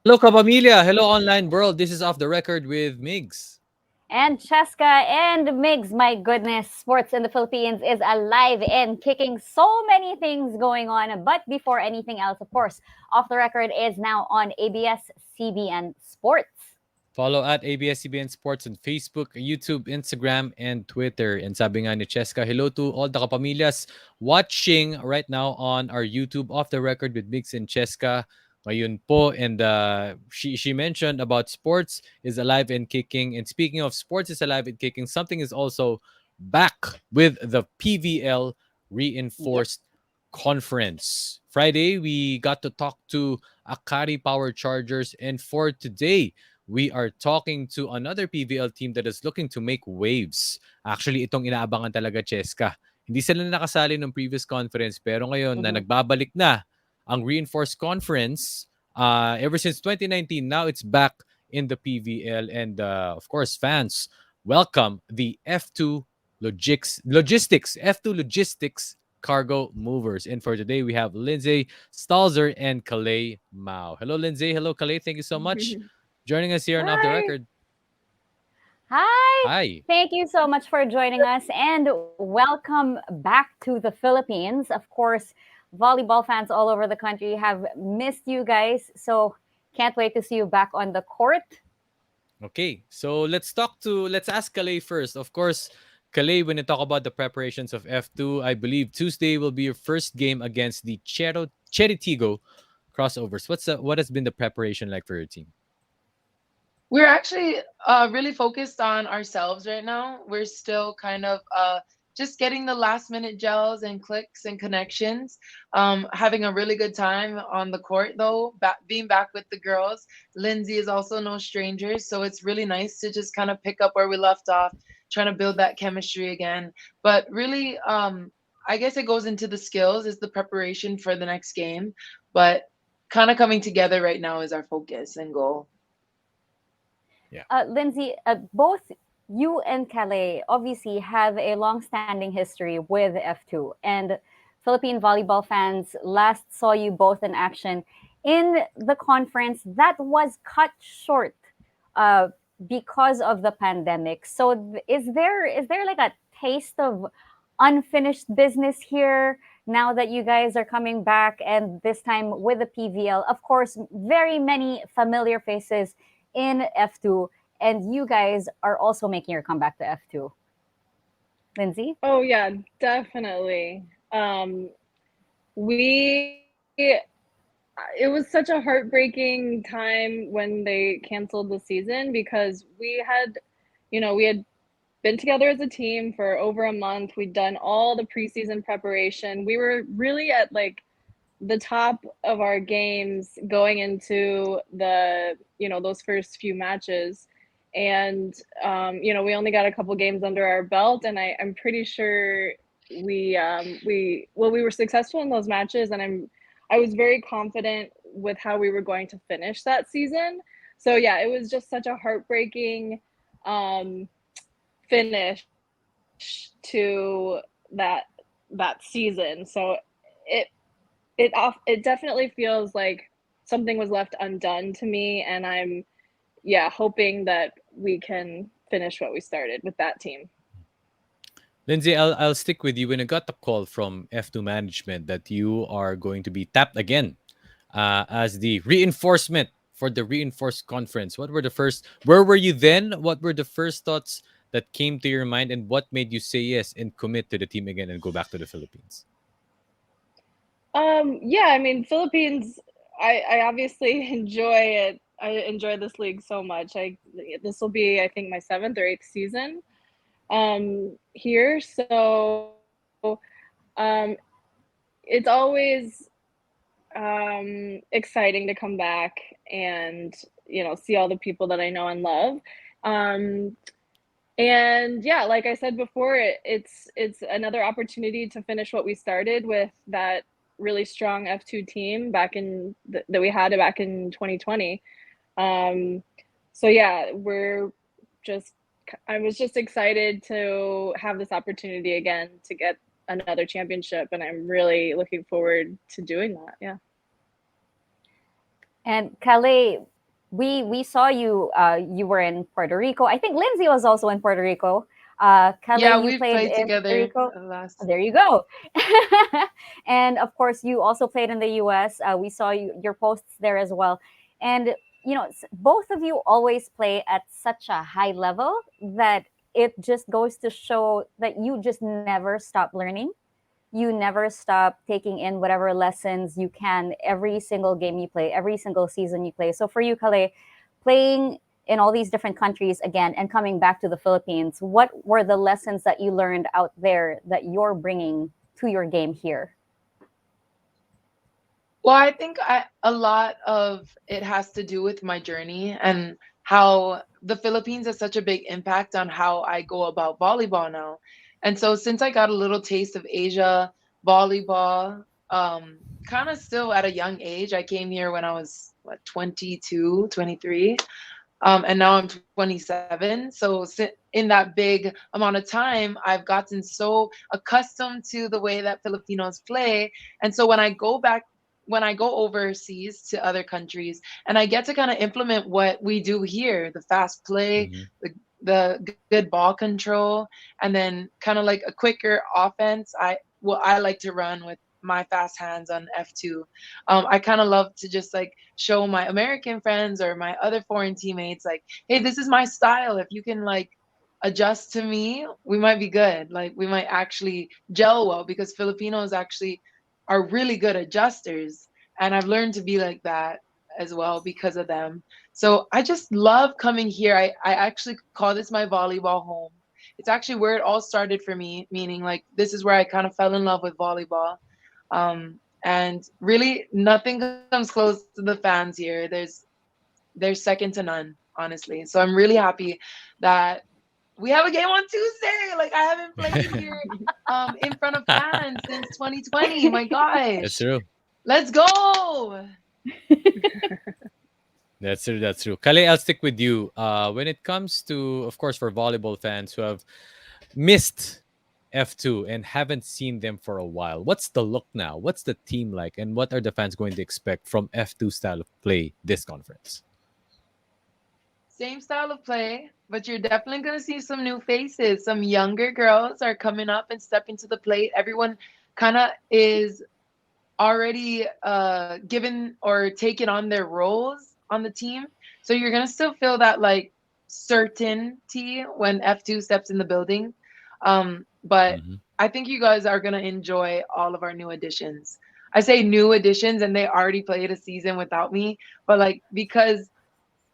Hello, Kapamilya. Hello, online world. This is Off the Record with Migs. And Cheska and Migs, my goodness, sports in the Philippines is alive and kicking, so many things going on. But before anything else, of course, Off the Record is now on ABS-CBN Sports. Follow at ABS-CBN Sports on Facebook, YouTube, Instagram, and Twitter. And sabi nga ni Cheska, hello to all the kapamilyas watching right now on our YouTube Off the Record with Migs and Cheska. Ngayon po, and she mentioned about sports is alive and kicking. And speaking of sports is alive and kicking, something is also back with the PVL Yep. reinforced conference. Friday, we got to talk to Akari Power Chargers, and for today, we are talking to another PVL team that is looking to make waves. Actually, itong inaabangan talaga, Cheska. Hindi sila nakasali ng previous conference, pero ngayon na Mm-hmm. nagbabalik na ang Reinforced Conference, ever since 2019, now it's back in the PVL. And of course, fans, welcome the F2 Logistics Cargo Movers. And for today, we have Lindsay, Stalzer, and Kalei Mao. Hello, Lindsay. Hello, Kalei. Thank you so much joining us here on Off the Hi. Record. Hi. Hi. Thank you so much for joining us and welcome back to the Philippines. Of course, volleyball fans all over the country have missed you guys. So can't wait to see you back on the court. Okay, so let's ask Kalei first. Of course, Kalei, when you talk about the preparations of F2, I believe Tuesday will be your first game against the Cheritigo crossovers. What has been the preparation like for your team? We're actually really focused on ourselves right now. We're still kind of just getting the last minute gels and clicks and connections. Having a really good time on the court though, being back with the girls. Lindsay is also no stranger, so it's really nice to just kind of pick up where we left off, trying to build that chemistry again. But really, I guess it goes into the skills, is the preparation for the next game. But kind of coming together right now is our focus and goal. Yeah. Lindsay, both you and Kalei obviously have a long-standing history with F2, and Philippine volleyball fans last saw you both in action in the conference that was cut short uh, because of the pandemic. So, is there like a taste of unfinished business here now that you guys are coming back, and this time with the PVL? Of course, very many familiar faces in F2, and you guys are also making your comeback to F2. Lindsay? Oh yeah, definitely. We it was such a heartbreaking time when they canceled the season because we had been together as a team for over a month. We'd done all the preseason preparation. We were really at like the top of our games going into those first few matches. And we only got a couple games under our belt, and I'm pretty sure we were successful in those matches, and I was very confident with how we were going to finish that season. So yeah, it was just such a heartbreaking um, finish to that season. So it it definitely feels like something was left undone to me, and I'm hoping that we can finish what we started with that team. Lindsay, I'll stick with you. When I got the call from F2 management that you are going to be tapped again as the reinforcement for the reinforced conference, where were you then? What were the first thoughts that came to your mind, and what made you say yes and commit to the team again and go back to the Philippines? Yeah, I mean, Philippines, I obviously enjoy it. I enjoy this league so much. This will be, I think, my seventh or eighth season here. So um, it's always exciting to come back and see all the people that I know and love. Um, and yeah, like I said before, it's another opportunity to finish what we started with that really strong F2 team that we had back in 2020. Um, so yeah, just I was just excited to have this opportunity again to get another championship, and I'm really looking forward to doing that. Yeah. And Kalei, we saw you. You were in Puerto Rico. I think Lindsay was also in Puerto Rico. Yeah, Kalei, you we've played played in Puerto together Rico. last. There you go. And of course, you also played in the U.S. We saw your posts there as well. And both of you always play at such a high level that it just goes to show that you just never stop learning. You never stop taking in whatever lessons you can every single game you play, every single season you play. So for you, Kalei, playing in all these different countries again and coming back to the Philippines, what were the lessons that you learned out there that you're bringing to your game here? Well, I think a lot of it has to do with my journey and how the Philippines has such a big impact on how I go about volleyball now. And so since I got a little taste of Asia volleyball, kind of still at a young age, I came here when I was what, 22, 23. And now I'm 27. So in that big amount of time, I've gotten so accustomed to the way that Filipinos play. And so when I go overseas to other countries and I get to kind of implement what we do here, the fast play, Mhm. the good ball control, and then kind of like a quicker offense, I like to run with my fast hands on F2. I kind of love to just like show my American friends or my other foreign teammates like, hey, this is my style. If you can like adjust to me, we might be good. Like we might actually gel well because Filipinos actually are really good adjusters. And I've learned to be like that as well because of them. So I just love coming here. I actually call this my volleyball home. It's actually where it all started for me, meaning like this is where I kind of fell in love with volleyball. And really nothing comes close to the fans here. There's second to none, honestly. So I'm really happy that we have a game on Tuesday. Like I haven't played here in front of fans since 2020. My That's gosh. true. Let's go. That's true. That's true. Kale, I'll stick with you. When it comes to, of course, for volleyball fans who have missed F2 and haven't seen them for a while, what's the look now? What's the team like? And what are the fans going to expect from F2 style of play this conference? Same style of play, but you're definitely going to see some new faces. Some younger girls are coming up and stepping to the plate. Everyone kind of is already given or taken on their roles on the team. So you're going to still feel that like certainty when F2 steps in the building. But Hmm. I think you guys are going to enjoy all of our new additions. I say new additions and they already played a season without me, but like because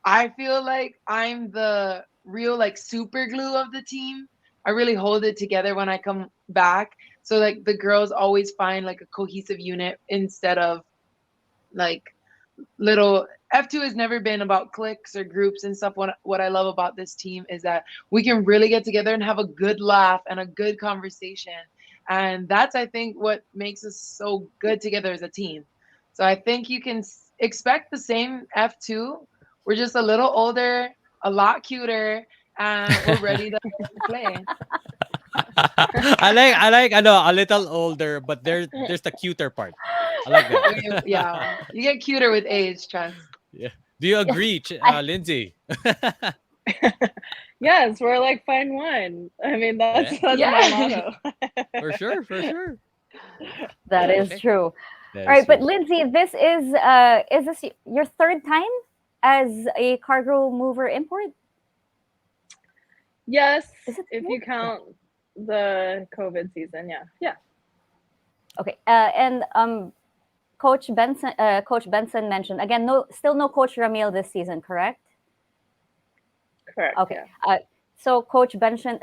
I feel like I'm the real like super glue of the team. I really hold it together when I come back. So like the girls always find like a cohesive unit instead of like little F2 has never been about cliques or groups and stuff. What I love about this team is that we can really get together and have a good laugh and a good conversation. And that's I think what makes us so good together as a team. So I think you can expect the same F2. We're just a little older, a lot cuter, and we're ready to play. I know a little older, but there's the cuter part. I like that. Yeah, you get cuter with age, trust. Yeah. Do you Yeah, agree, I, Lindsay? Yes, we're like fine wine. I mean, that's Yeah, that's my Yeah. motto. for sure, for sure. that is Okay, true. that All is right, but true. Lindsay, is this your third time as a cargo mover import? Yes, Is it if true? you Yeah. count the COVID season, yeah. Yeah, Okay. And Coach Benson mentioned again. No, still no Coach Ramil this season, correct? correct, Okay. yeah. So Coach Benson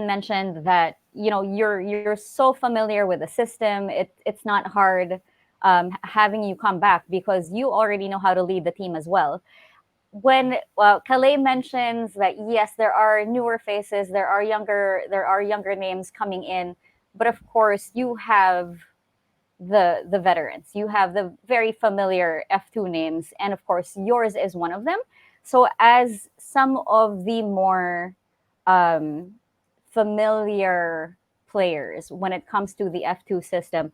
mentioned that you're so familiar with the system. It's not hard having you come back because you already know how to lead the team as well. When Kalei mentions that yes, there are newer faces, there are younger names coming in, but of course you have the veterans. You have the very familiar F2 names, and of course yours is one of them. So as some of the more um, familiar players when it comes to the F2 system,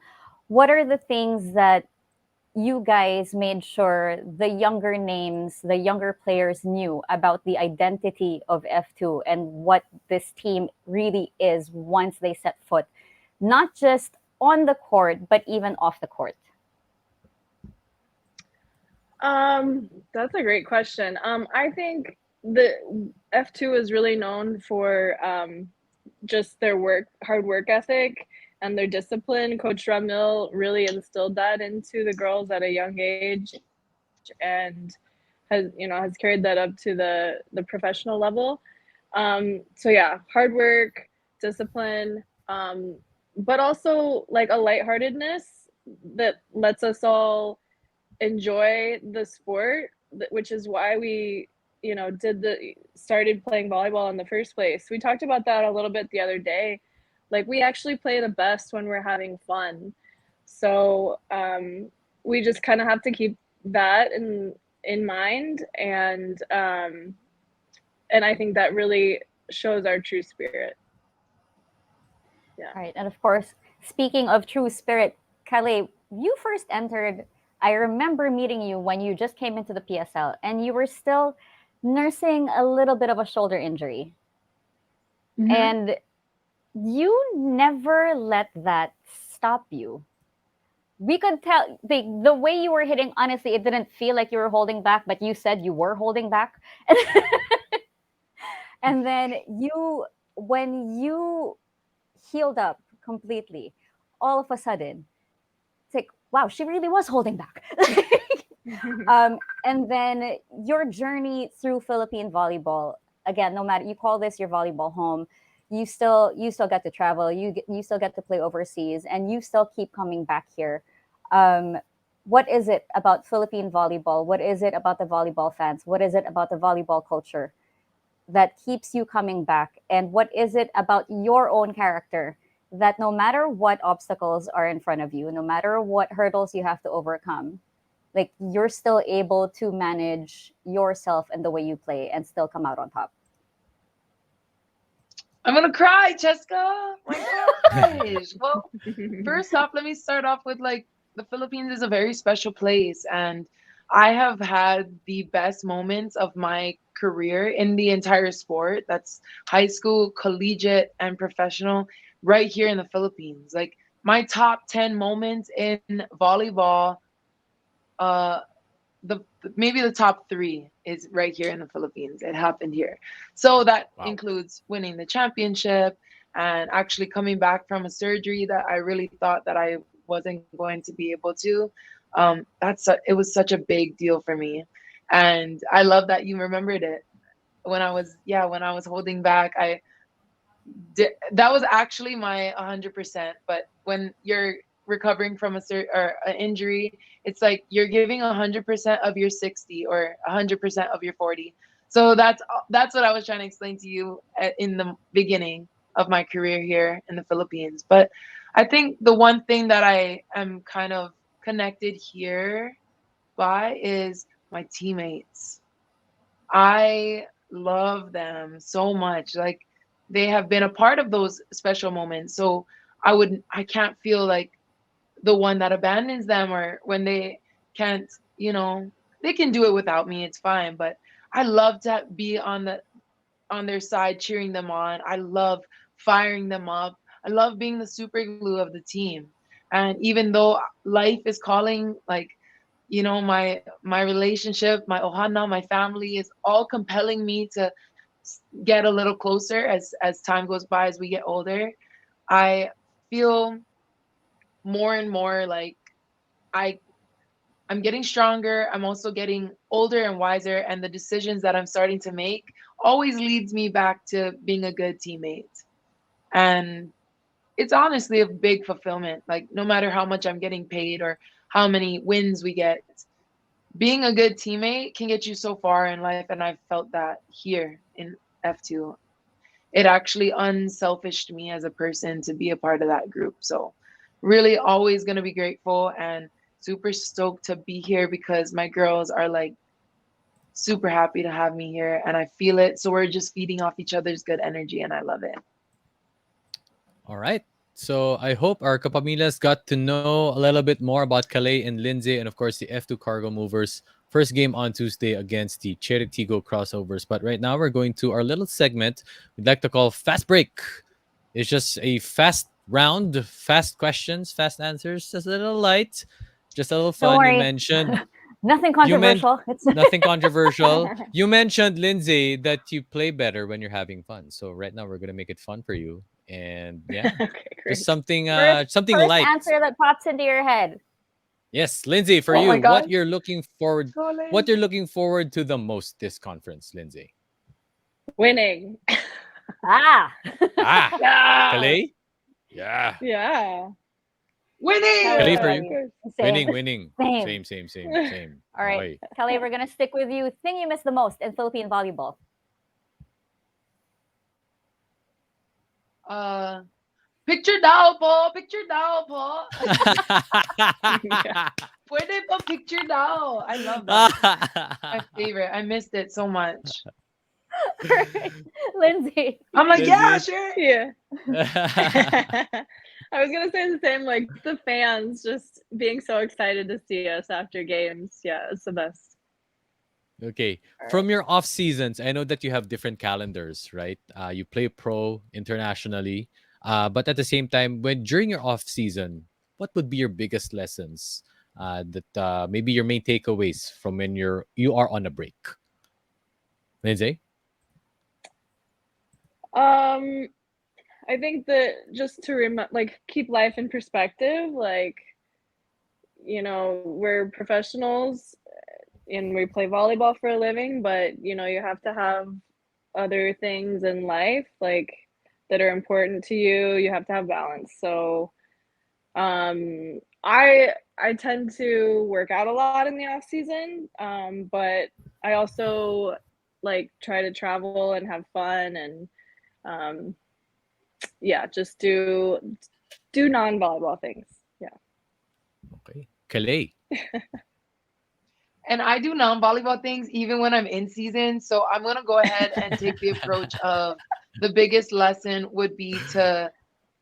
what are the things that you guys made sure the younger names, the younger players knew about the identity of F2 and what this team really is once they set foot, not just on the court, but even off the court? That's a great question. I think the F2 is really known for just their hard work ethic and their discipline. Coach Ramil really instilled that into the girls at a young age and has carried that up to the professional level. So yeah, hard work, discipline, but also like a lightheartedness that lets us all enjoy the sport, which is why we started playing volleyball in the first place. We talked about that a little bit the other day. Like, we actually play the best when we're having fun. So we just kind of have to keep that in mind, and I think that really shows our true spirit. Yeah. All right. And of course, speaking of true spirit, Kalei, you first entered, I remember meeting you when you just came into the PSL and you were still nursing a little bit of a shoulder injury. Mhm. And you never let that stop you. We could tell the way you were hitting, honestly, it didn't feel like you were holding back, but you said you were holding back. And then when you healed up completely, all of a sudden, it's like, wow, she really was holding back. And then your journey through Philippine volleyball, again, no matter, you call this your volleyball home, you still get to travel, you still get to play overseas, and you still keep coming back here. Um, what is it about Philippine volleyball? What is it about the volleyball fans? What is it about the volleyball culture that keeps you coming back? And what is it about your own character that no matter what obstacles are in front of you, no matter what hurdles you have to overcome, like you're still able to manage yourself and the way you play and still come out on top? I'm gonna cry, Cheska. My gosh. Well, first off, let me start off with, like, the Philippines is a very special place, and I have had the best moments of my career in the entire sport. That's high school, collegiate, and professional, right here in the Philippines. Like, my top 10 moments in volleyball, uh, the maybe the top three is right here in the Philippines. It happened here. So that Wow. includes winning the championship and actually coming back from a surgery that I really thought that I wasn't going to be able to. It was such a big deal for me, and I love that you remembered it. When I was holding back, that was actually my 100%. But when you're recovering from or an injury, it's like you're giving 100% of your 60 or 100% of your 40. So that's what I was trying to explain to you in the beginning of my career here in the Philippines. But I think the one thing that I am kind of connected here by is my teammates. I love them so much. Like, they have been a part of those special moments. So I can't feel like the one that abandons them, or when they can't, they can do it without me. It's fine. But I love to be on their side, cheering them on. I love firing them up. I love being the super glue of the team. And even though life is calling, like, my relationship, my ohana, my family is all compelling me to get a little closer as time goes by, as we get older. I feel more and more like I I'm getting stronger. I'm also getting older and wiser, and the decisions that I'm starting to make always leads me back to being a good teammate. And it's honestly a big fulfillment. Like, no matter how much I'm getting paid or how many wins we get, being a good teammate can get you so far in life. And I've felt that here in F2. It actually unselfished me as a person to be a part of that group. So, really, always going to be grateful and super stoked to be here, because my girls are like super happy to have me here and I feel it. So, we're just feeding off each other's good energy and I love it. All right. So I hope our kapamilas got to know a little bit more about Kalei and Lindsay, and of course the F2 Cargo Movers. First game on Tuesday against the Cheritigo Crossovers. But right now we're going to our little segment we'd like to call Fast Break. It's just a fast round, fast questions, fast answers, just a little light, just a little Don't fun. worry. Nothing You meant controversial. It's nothing controversial. You mentioned, Lindsay, that you play better when you're having fun. So right now we're gonna make it fun for you. And yeah, Okay, just great. something first light. answer that pops into your head. Yes, Lindsay, for Oh my you, gosh. what you're looking forward to the most this conference, Lindsay? Winning. Ah. Ah, Yeah. Kalei? Yeah. Yeah. Winning. Kalei Kelly, for what Yeah, about of you. you? course. Same. Winning. Same. Same. All right. Okay. Kelly, we're going to stick with you. Thing you miss the most in Philippine volleyball. Picture daw po. Picture daw po. Yeah. Pwede pa picture daw. I love that. My favorite. I missed it so much. All right. Lindsay. I'm like, yeah, Lindsay. sure. Yeah. I was gonna say the same, like the fans just being so excited to see us after games. Yeah, it's the best. Okay. All right. From your off seasons, I know that you have different calendars, right? You play pro internationally, but at the same time, when during your off season, what would be your biggest lessons? That maybe your main takeaways from when you are on a break, Lindsay. Um, I think that just to like keep life in perspective, like we're professionals and we play volleyball for a living, but you have to have other things in life like that are important to you. You have to have balance. So I tend to work out a lot in the off season, but I also like try to travel and have fun and um, yeah, just do non-volleyball things. Yeah. Okay. Kalei. And I do non-volleyball things even when I'm in season. So I'm gonna go ahead and take the approach of the biggest lesson would be to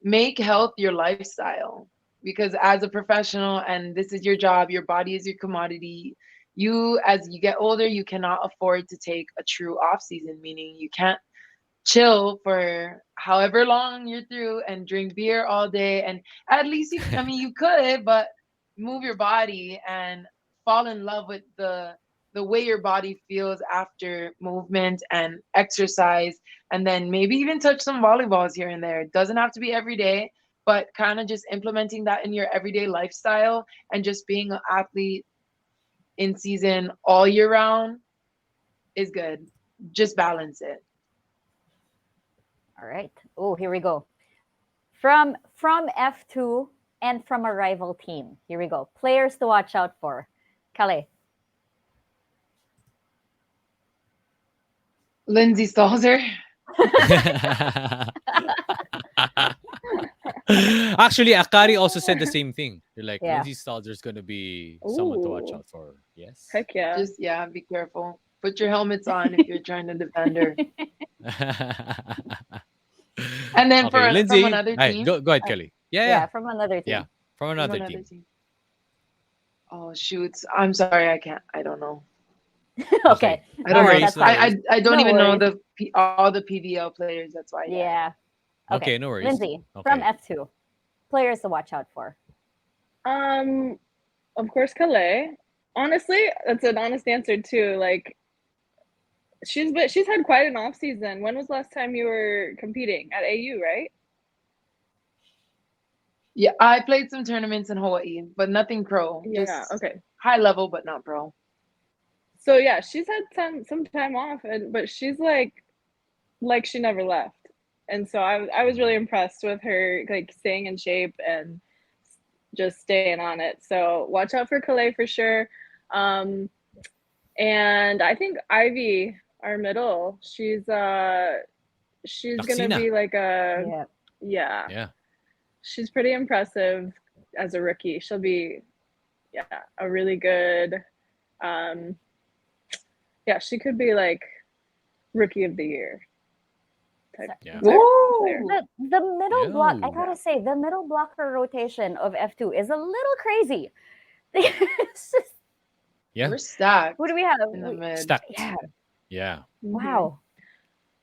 make health your lifestyle. Because as a professional and this is your job, your body is your commodity. You, as you get older, you cannot afford to take a true off season, meaning you can't chill for however long you're through and drink beer all day. And at least I mean, you could, but move your body and fall in love with the way your body feels after movement and exercise, and then maybe even touch some volleyballs here and there. It doesn't have to be every day, but kind of just implementing that in your everyday lifestyle and just being an athlete in season all year round is good. Just balance it. All right. Oh, here we go. From F2 and from a rival team. Here we go. Players to watch out for. Kalei. Lindsay Stalzer. Actually, Akari also said the same thing. You're like, Yeah. Lindsay Stalzer is going to be someone to watch Ooh, out for. Yes. heck yeah. Just yeah, be careful. Put your helmets on if you're trying to defend her. And then Okay, from Lindsay. another Hi, team, go ahead, Kelly. Yeah, from another Yeah. team. From from another another team. team. Oh shoots! I'm sorry, I can't. I don't know. Okay. Okay. I No All don't right. know. worries. That's No fine. worries. I don't No even know worries. all the PVL players. That's why. Yeah. Yeah. Okay. Okay, no worries. Lindsay, from Okay. F2. Players to watch out for. Um, of course, Kalei. Honestly, that's an honest answer too. Like she's had quite an off season. When was the last time you were competing at AU, right? Yeah, I played some tournaments in Hawaii, but nothing pro. Yeah. Just Okay. high level, but not pro. So yeah, she's had some time off, but she's like she never left. And so I was really impressed with her like staying in shape and just staying on it. So watch out for Kalei for sure. Um, and I think Ivy, our middle, she's gonna Laksina. be like a Yeah. yeah. Yeah. She's pretty impressive as a rookie. She'll be yeah, a really good yeah, she could be like rookie of the year type, Yeah. type player. Woo! The middle block, I Yo. gotta say, the middle blocker rotation of F2 is a little crazy. It's just- Yeah. We're who do stacked we have? in the mid. Stacked. Yeah. Yeah. Mhm. Wow.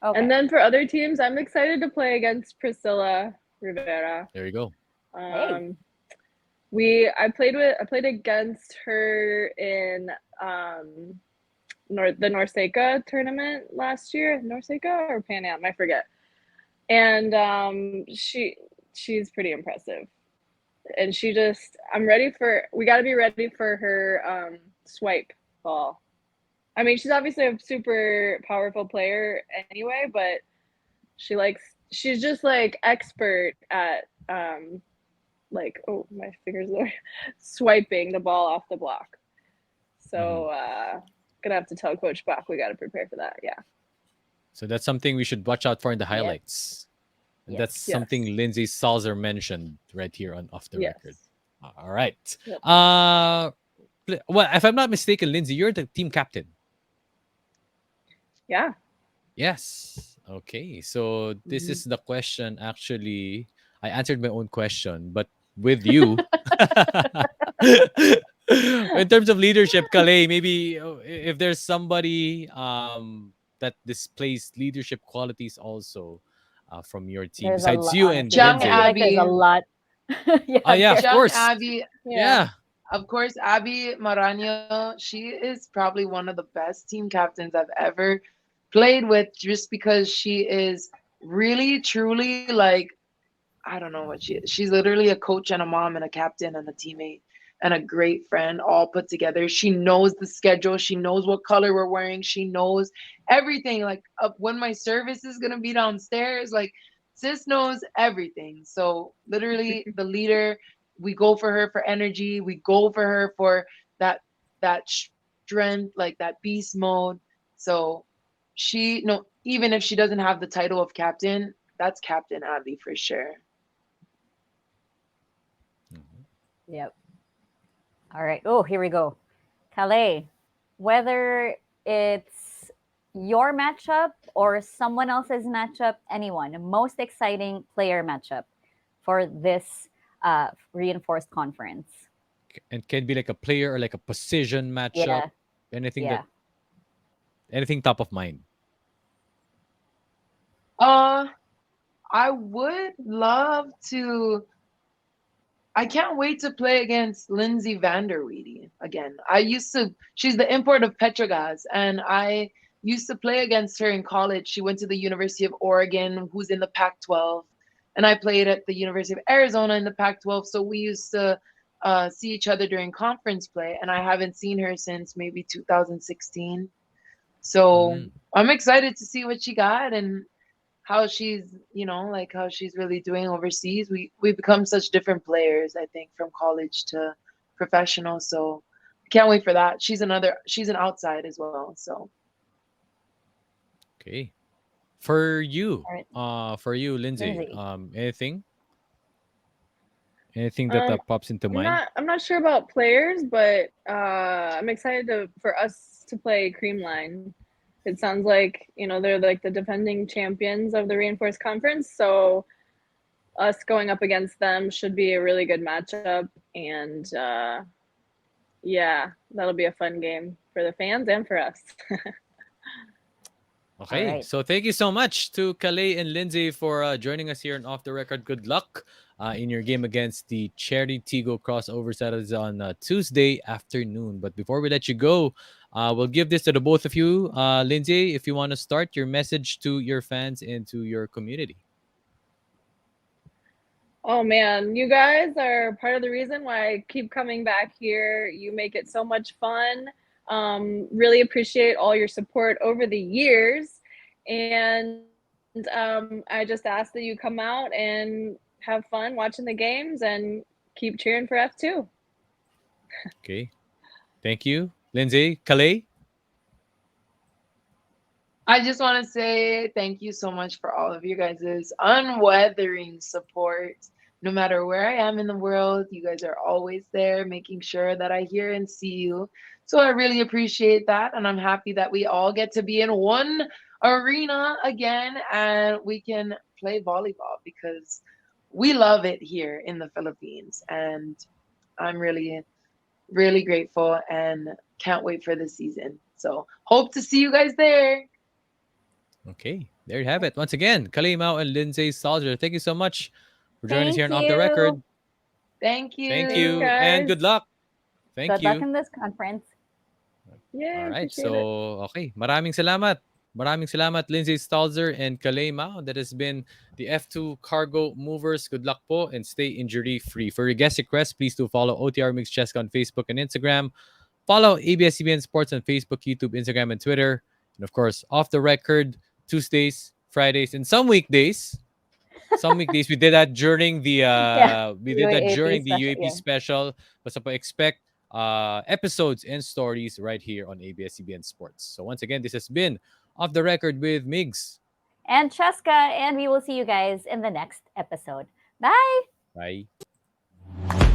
Okay. And then for other teams, I'm excited to play against Priscilla Rivera. There you go. Hey. Um, I played against her in the Norseca tournament last year. Norseca or Pan Am, I forget. And she's pretty impressive. And she just we got to be ready for her swipe ball. I mean, she's obviously a super powerful player anyway, but she's just like expert at like, oh, my fingers are swiping the ball off the block. So gonna have to tell Coach Bach we got to prepare for that. Yeah. So that's something we should watch out for in the Yep. highlights. And Yes. that's Yes. something Lindsay Stalzer mentioned right here on Off the Yes. Record. All right. Yep. Well, if I'm not mistaken, Lindsay, you're the team captain. Yeah. Yes. Okay. So this is the question. Actually, I answered my own question, but with you. In terms of leadership, Kalei, maybe if there's somebody that displays leadership qualities also from your team There's a besides lot, you and honestly. Young I Lindsay. feel like there's a Abby. lot. Oh Yeah, yeah, of there. Young course. Abby. Yeah. Yeah. Of course, Abby Maranyo, she is probably one of the best team captains I've ever played with just because she is really, truly like, I don't know what she is. She's literally a coach and a mom and a captain and a teammate and a great friend all put together. She knows the schedule. She knows what color we're wearing. She knows everything. Like when my service is going to be downstairs, like sis knows everything. So literally the leader, we go for her for energy. We go for her for that that strength, like that beast mode. So she no, even if she doesn't have the title of captain, that's Captain Abby for sure. Yep. All right. Oh, here we go. Kalei, whether it's your matchup or someone else's matchup, anyone, most exciting player matchup for this reinforced conference. And can be like a player or like a position matchup. Yeah. Anything Yeah. that anything top of mind. Uh, I would love to. I can't wait to play against Lindsay Vanderweedy again. She's the import of Petrogas, and I used to play against her in college. She went to the University of Oregon, who's in the Pac 12, and I played at the University of Arizona in the Pac 12. So we used to see each other during conference play, and I haven't seen her since maybe 2016. So Mm, I'm excited to see what she got and how she's like how she's really doing overseas. We become such different players, I think, from college to professional. So I can't wait for that. She's an outside as well. So okay. All right. For you, Lindsay, Lindsay. anything that Um, pops into mind? I'm not sure about players, but I'm excited for us to play Creamline. It sounds like, they're like the defending champions of the Reinforced Conference, so us going up against them should be a really good matchup, and yeah, that'll be a fun game for the fans and for us. All Okay, right. so thank you so much to Kalei and Lindsay for joining us here on Off the Record. Good luck in your game against the Cherry Tigo crossovers that is on Tuesday afternoon. But before we let you go, we'll give this to the both of you. Lindsay, if you want to start your message to your fans and to your community. Oh man, you guys are part of the reason why I keep coming back here. You make it so much fun. Really appreciate all your support over the years. And I just ask that you come out and have fun watching the games and keep cheering for F2. Okay, thank you, Lindsay. Kalei. I just want to say thank you so much for all of you guys' unweathering support. No matter where I am in the world, you guys are always there, making sure that I hear and see you. So I really appreciate that, and I'm happy that we all get to be in one arena again and we can play volleyball because we love it here in the Philippines. And I'm really, really grateful and can't wait for the season. So hope to see you guys there. Okay, there you have it. Once again, Kalei and Lindsay Stalzer, thank you so much for joining us here Thank on Off the Record. you. Thank Thank Thanks, you. you and good guys. luck. Thank Good luck you. in this conference. All Yay, right. appreciate it. So, okay. Maraming salamat. Maraming salamat, Lindsay Stalzer and Kalei Mao. That has been the F2 Cargo Movers. Good luck po and stay injury free. For your guest requests, please do follow OTR Mix Cheska on Facebook and Instagram. Follow ABS-CBN Sports on Facebook, YouTube, Instagram, and Twitter. And of course, Off the Record, Tuesdays, Fridays, and some weekdays. Some weekdays we did that during the Yeah. UAAP special. UAP Yeah. special. Basta po expect episodes and stories right here on ABS-CBN Sports. So once again, this has been Off the Record with Migs. And Cheska, and we will see you guys in the next episode. Bye. Bye.